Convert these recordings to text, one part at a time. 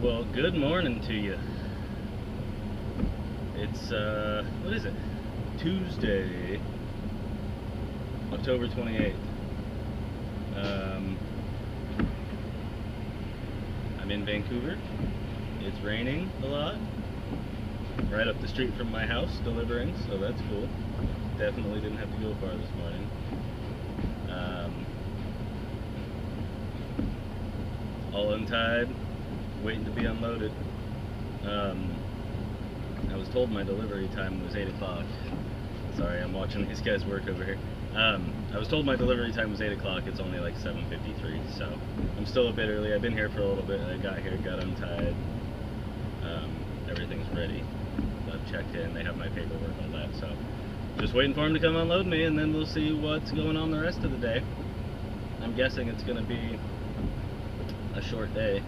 Well, good morning to you. It's, what is it? Tuesday, October 28th. I'm in Vancouver. It's raining a lot. Right up the street from my house, delivering, so that's cool. Definitely didn't have to go far this morning. All untied, waiting to be unloaded. I was told my delivery time was 8 o'clock. Sorry, I'm watching these guys work over here. I was told my delivery time was 8 o'clock. It's only like 7:53, so I'm still a bit early. I've been here for a little bit. I got here, got untied. Everything's ready. I've checked in. They have my paperwork, all that. So just waiting for them to come unload me, and then we'll see what's going on the rest of the day. I'm guessing it's going to be a short day,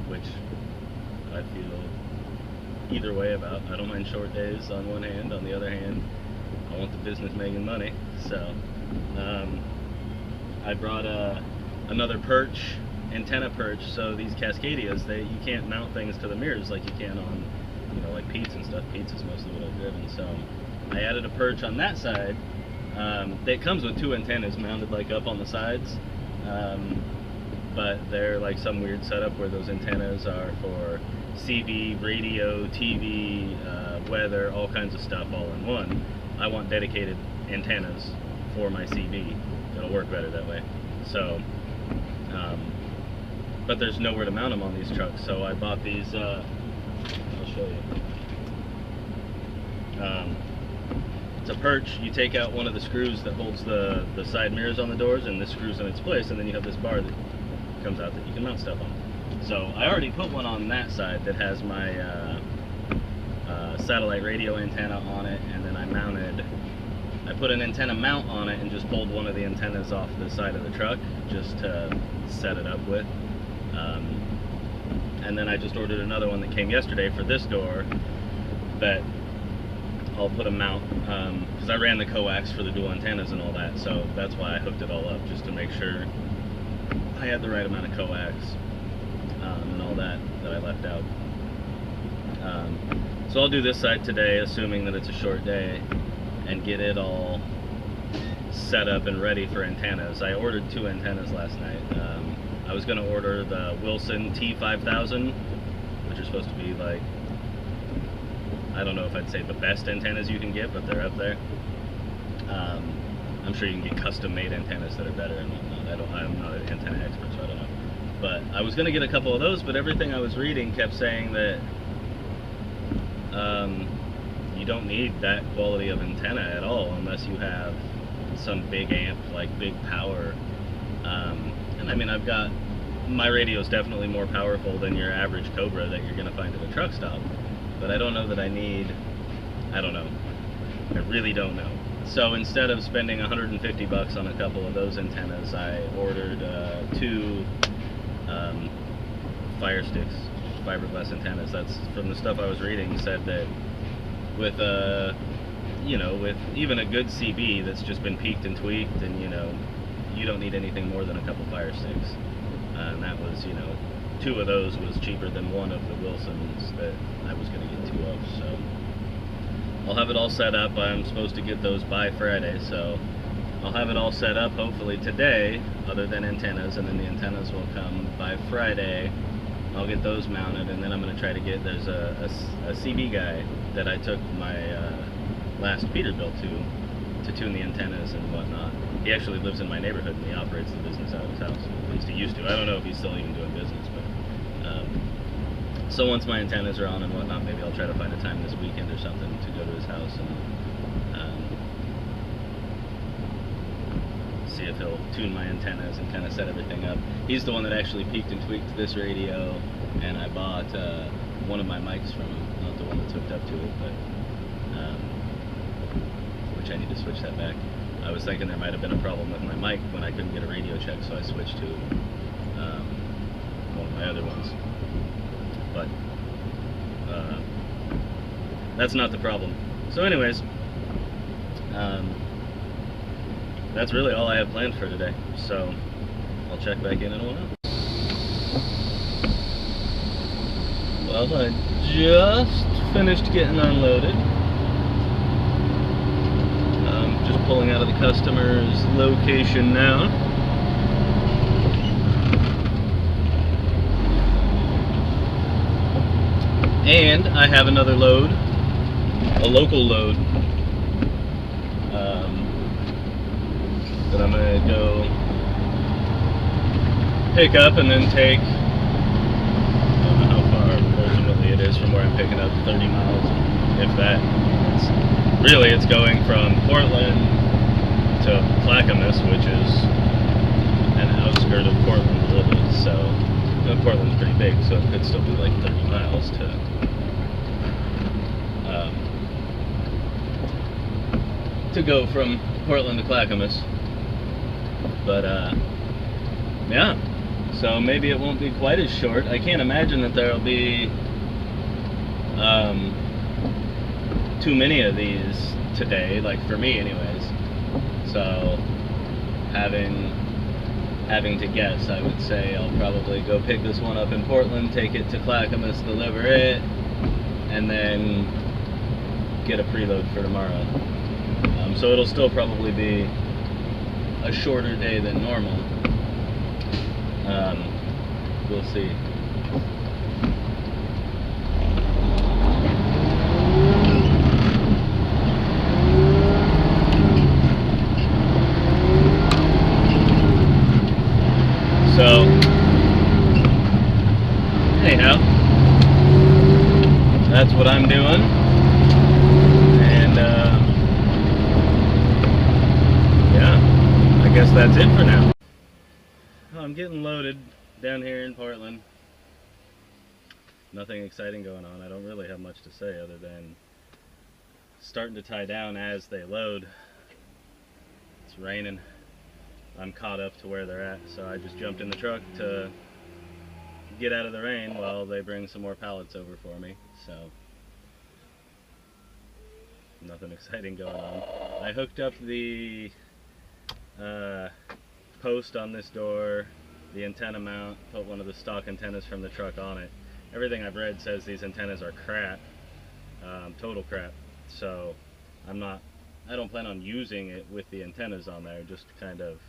which I feel either way about. I don't mind short days on one hand. On the other hand, I want the business making money. So I brought another perch, antenna perch. So these Cascadias, you can't mount things to the mirrors like you can on, like Pete's and stuff. Pete's is mostly what I've driven. So I added a perch on that side. It comes with two antennas mounted like up on the sides, but they're like some weird setup where those antennas are for CB, radio, TV, weather, all kinds of stuff all in one. I want dedicated antennas for my CB. It'll work better that way. So, but there's nowhere to mount them on these trucks, so I bought these, I'll show you. It's a perch. You take out one of the screws that holds the side mirrors on the doors, and this screws in its place, and then you have this bar that comes out that you can mount stuff on. So I already put one on that side that has my satellite radio antenna on it, and then I put an antenna mount on it and just pulled one of the antennas off the side of the truck just to set it up with. And then I just ordered another one that came yesterday for this door that I'll put a mount, because I ran the coax for the dual antennas and all that, so that's why I hooked it all up, just to make sure I had the right amount of coax and all that I left out. So I'll do this side today, assuming that it's a short day, and get it all set up and ready for antennas. I ordered two antennas last night. I was going to order the Wilson T5000, which are supposed to be like, I don't know if I'd say the best antennas you can get, but they're up there. I'm sure you can get custom-made antennas that are better and whatnot. I'm not an antenna expert, so I don't know. But I was going to get a couple of those, but everything I was reading kept saying that you don't need that quality of antenna at all unless you have some big amp, like big power. And I mean, my radio's definitely more powerful than your average Cobra that you're going to find at a truck stop. But I don't know that I don't know. I really don't know. So instead of spending 150 bucks on a couple of those antennas, I ordered two Fire Sticks, fiberglass antennas. That's from the stuff I was reading, said that with with even a good CB that's just been peaked and tweaked, and you don't need anything more than a couple Fire Sticks. And that was, two of those was cheaper than one of the Wilsons that I was going to get two of. So I'll have it all set up. I'm supposed to get those by Friday, so I'll have it all set up hopefully today, other than antennas, and then the antennas will come by Friday. I'll get those mounted, and then I'm going to try to get, there's a CB guy that I took my last Peterbilt to tune the antennas and whatnot. He actually lives in my neighborhood, and he operates the business out of his house. At least he used to. I don't know if he's still even doing business, but so once my antennas are on and whatnot, maybe I'll try to find a time this weekend or something to go to his house and see if he'll tune my antennas and kind of set everything up. He's the one that actually peaked and tweaked this radio, and I bought one of my mics from him, not the one that's hooked up to it, but which I need to switch that back. I was thinking there might have been a problem with my mic when I couldn't get a radio check, so I switched to one of my other ones. But that's not the problem. So anyways, that's really all I have planned for today. So I'll check back in a while. Well, I just finished getting unloaded. I'm just pulling out of the customer's location now. And I have another load, a local load, that I'm going to go pick up and then take. I don't know how far ultimately it is from where I'm picking up, 30 miles, if that. It's going from Portland to Clackamas, which is an outskirt of Portland a little bit, so Portland's pretty big, so it could still be like 30 miles to go from Portland to Clackamas. But yeah, so maybe it won't be quite as short. I can't imagine that there'll be too many of these today, like for me anyways. So having to guess, I would say I'll probably go pick this one up in Portland, take it to Clackamas, deliver it, and then get a preload for tomorrow. So it'll still probably be a shorter day than normal. We'll see. So, anyhow, that's what I'm doing, and yeah, I guess that's it for now. I'm getting loaded down here in Portland. Nothing exciting going on. I don't really have much to say other than starting to tie down as they load. It's raining. I'm caught up to where they're at, so I just jumped in the truck to get out of the rain while they bring some more pallets over for me. So nothing exciting going on. I hooked up the post on this door, the antenna mount, put one of the stock antennas from the truck on it. Everything I've read says these antennas are crap, total crap. So I don't plan on using it with the antennas on there, just kind of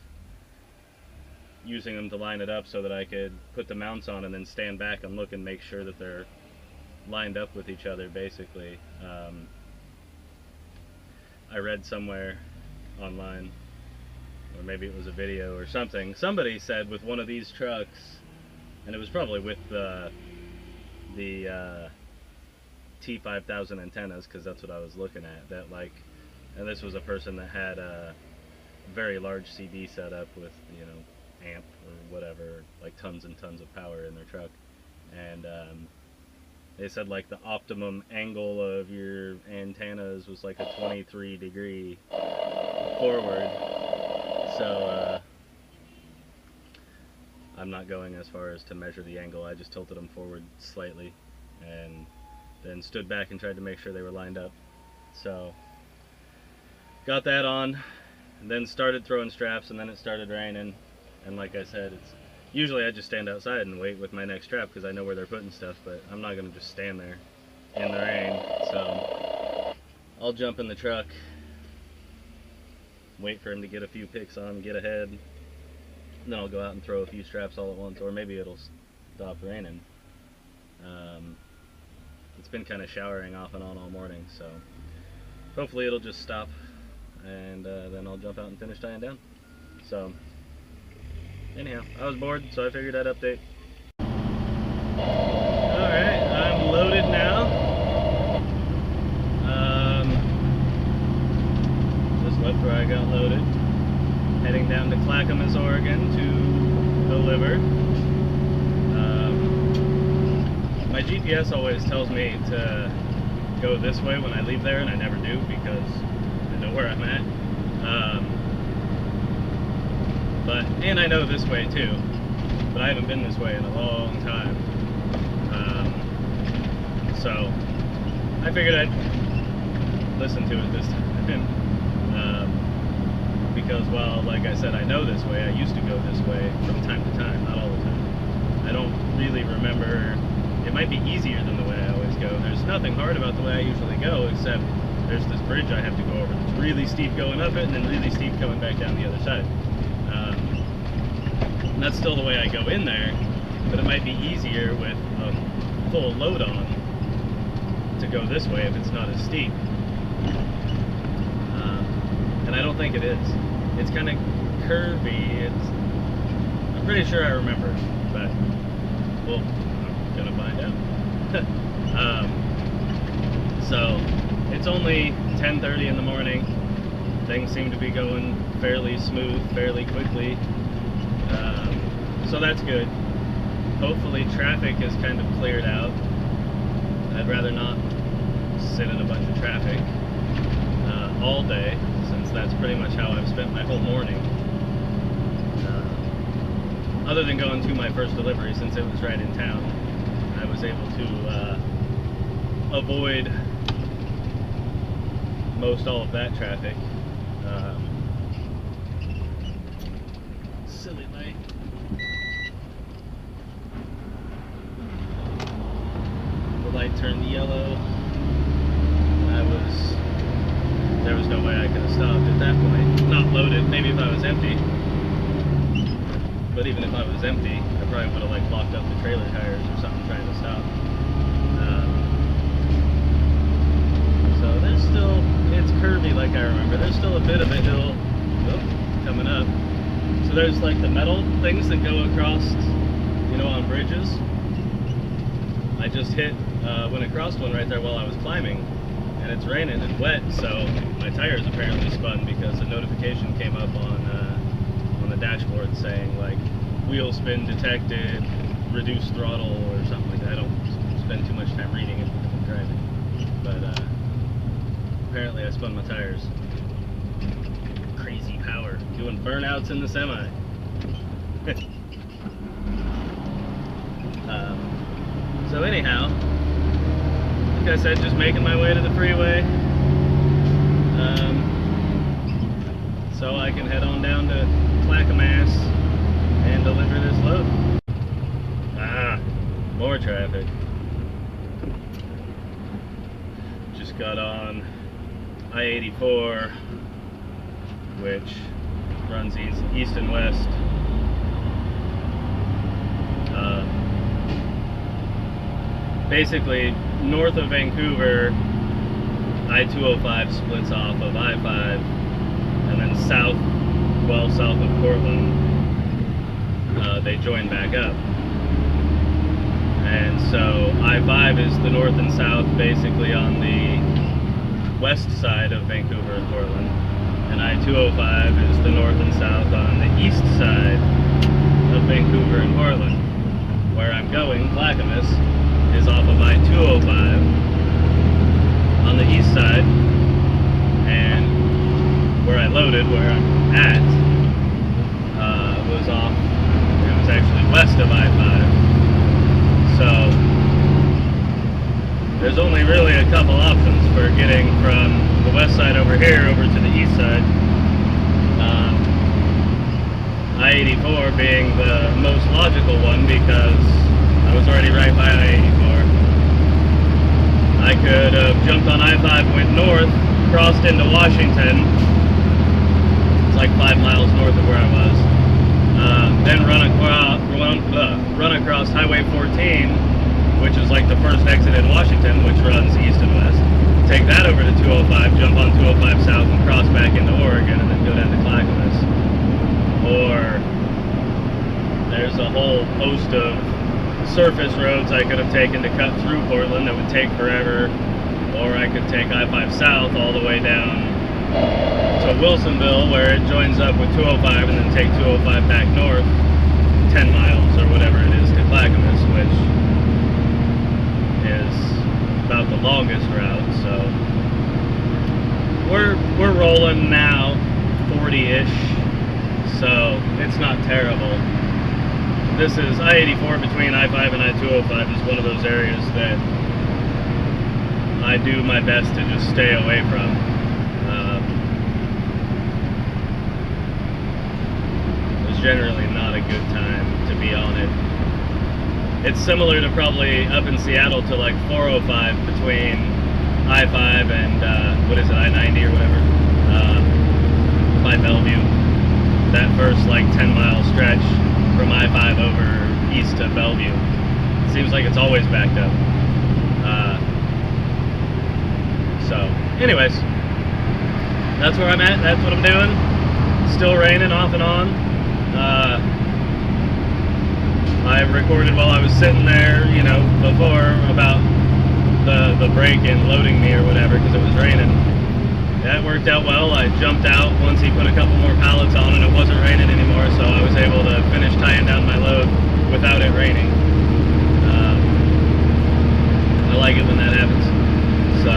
using them to line it up so that I could put the mounts on and then stand back and look and make sure that they're lined up with each other, basically. I read somewhere online, or maybe it was a video or something, somebody said with one of these trucks, and it was probably with the T5000 antennas, because that's what I was looking at, that like, and this was a person that had a very large CB setup with, you know, amp or whatever, like tons and tons of power in their truck, and they said like the optimum angle of your antennas was like a 23-degree forward. So I'm not going as far as to measure the angle. I just tilted them forward slightly and then stood back and tried to make sure they were lined up. So got that on, and then started throwing straps, and then it started raining. And like I said, it's usually I just stand outside and wait with my next strap because I know where they're putting stuff, but I'm not going to just stand there in the rain. So I'll jump in the truck, wait for him to get a few picks on, get ahead, and then I'll go out and throw a few straps all at once, or maybe it'll stop raining. It's been kind of showering off and on all morning, so hopefully it'll just stop, and then I'll jump out and finish tying down. So anyhow, I was bored, so I figured I'd update. Alright, I'm loaded now. Just left where I got loaded. Heading down to Clackamas, Oregon to deliver. My GPS always tells me to go this way when I leave there, and I never do because I know where I'm at. And I know this way too, but I haven't been this way in a long time. So I figured I'd listen to it this time. Because while, like I said, I know this way, I used to go this way from time might be easier than the way I always go. There's nothing hard about the way I usually go, except there's this bridge I have to go over. It's really steep going up it, and then really steep coming back down the other side. And that's still the way I go in there, but it might be easier with a full load on to go this way if it's not as steep. And I don't think it is. It's kind of curvy. I'm pretty sure I remember, but well, I'm gonna find out. So it's only 10:30 in the morning. Things seem to be going fairly smooth, fairly quickly. So that's good. Hopefully traffic is kind of cleared out. I'd rather not sit in a bunch of traffic all day, since that's pretty much how I've spent my whole morning. Other than going to my first delivery, since it was right in town, I was able to avoid most all of that traffic. Silly light. The light turned yellow. There was no way I could have stopped at that point. Not loaded, maybe if I was empty. But even if I was empty, I probably would have like locked up the trailer tires or something trying to stop. So there's still, it's curvy like I remember. There's still a bit of a hill coming up. So there's like the metal things that go across, you know, on bridges. I just went across one right there while I was climbing, and it's raining and wet, so my tires apparently spun because a notification came up on the dashboard saying like wheel spin detected, reduced throttle or something like that. I don't spend too much time reading it because I'm driving, but apparently I spun my tires. Crazy power, doing burnouts in the semi. So anyhow, like I said, just making my way to the freeway, so I can head on down to Clackamas and deliver this load. More traffic. Just got on I-84, which runs east and west. Basically, north of Vancouver, I-205 splits off of I-5, and then south of Portland, they join back up. And so I-5 is the north and south, basically on the west side of Vancouver and Portland, and I-205 is the north and south on the east side of Vancouver and Portland. Where I'm going, Clackamas, is off of I-205 on the east side, and where I loaded, where I'm at, was off, it was actually west of I-5. So there's only really a couple options for getting from the west side over here over to the east side. I-84 being the most logical one because I was already right by I-84. I could have jumped on I-5, went north, crossed into Washington. It's like 5 miles north of where I was. Then run across Highway 14, which is like the first exit in Washington, which runs east and west. Take that over to 205, jump on 205 south and cross back into Oregon, and then go down to Clackamas. Or there's a whole host of surface roads I could have taken to cut through Portland that would take forever. Or I could take I-5 south all the way down to Wilsonville, where it joins up with 205, and then take 205 back north 10 miles or whatever it is to Clackamas, which is about the longest route. So we're rolling now 40-ish, so it's not terrible. This is I-84 between I-5 and I-205 is one of those areas that I do my best to just stay away from. It's generally not a good time to be on it it's similar to probably up in Seattle to like 405 between I-5 and what is it, I-90 or whatever, by Bellevue. That first like 10-mile stretch from I-5 over east to Bellevue. It seems like it's always backed up. So, anyways, that's where I'm at. That's what I'm doing. Still raining off and on. I recorded while I was sitting there, you know, before about the break in loading me or whatever because it was raining. That worked out well. I jumped out once he put a couple more pallets on and it wasn't raining anymore, so I was able to finish tying down my load without it raining. I like it when that happens. So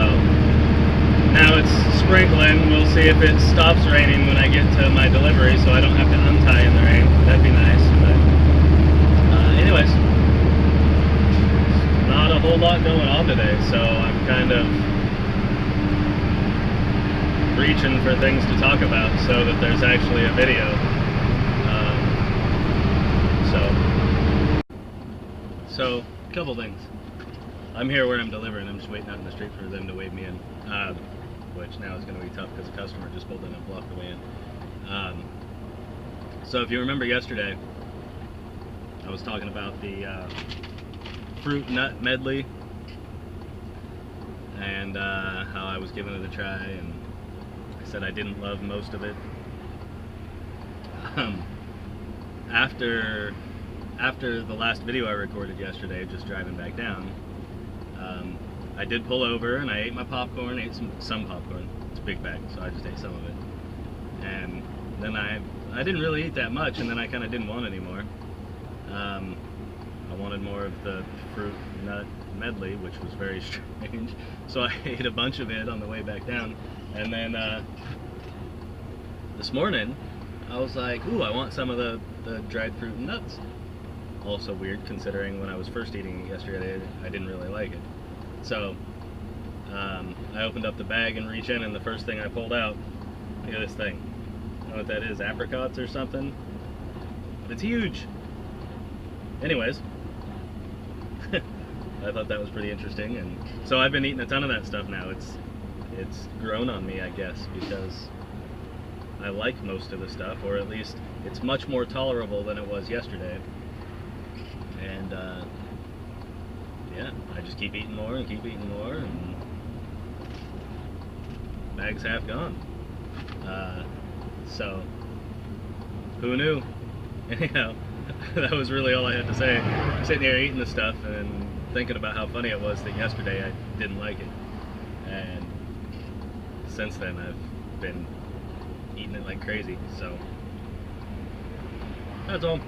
now it's sprinkling. We'll see if it stops raining when I get to my delivery so I don't have to untie in the rain. That'd be nice. But anyways, not a whole lot going on today, so I'm kind of reaching for things to talk about so that there's actually a video. So a couple things. I'm here where I'm delivering. I'm just waiting out in the street for them to wave me in, which now is going to be tough because a customer just pulled in and blocked the way in. So if you remember yesterday, I was talking about the fruit nut medley and how I was giving it a try, and I said I didn't love most of it. After the last video I recorded yesterday, just driving back down, I did pull over and I ate my popcorn, ate some popcorn. It's a big bag, so I just ate some of it. And then I didn't really eat that much, and then I kind of didn't want any more. I wanted more of the fruit nut medley, which was very strange. So I ate a bunch of it on the way back down. And then this morning, I was like, ooh, I want some of the dried fruit and nuts. Also weird, considering when I was first eating it yesterday, I didn't really like it. So I opened up the bag and reached in, and the first thing I pulled out, look at this thing. I don't know what that is, apricots or something? But it's huge. Anyways, I thought that was pretty interesting, and so I've been eating a ton of that stuff now. It's grown on me, I guess, because I like most of the stuff, or at least it's much more tolerable than it was yesterday. And yeah, I just keep eating more and keep eating more, and bag's half gone. So who knew? Anyhow, that was really all I had to say. I'm sitting here eating the stuff and thinking about how funny it was that yesterday I didn't like it, and since then I've been eating it like crazy. So that's all.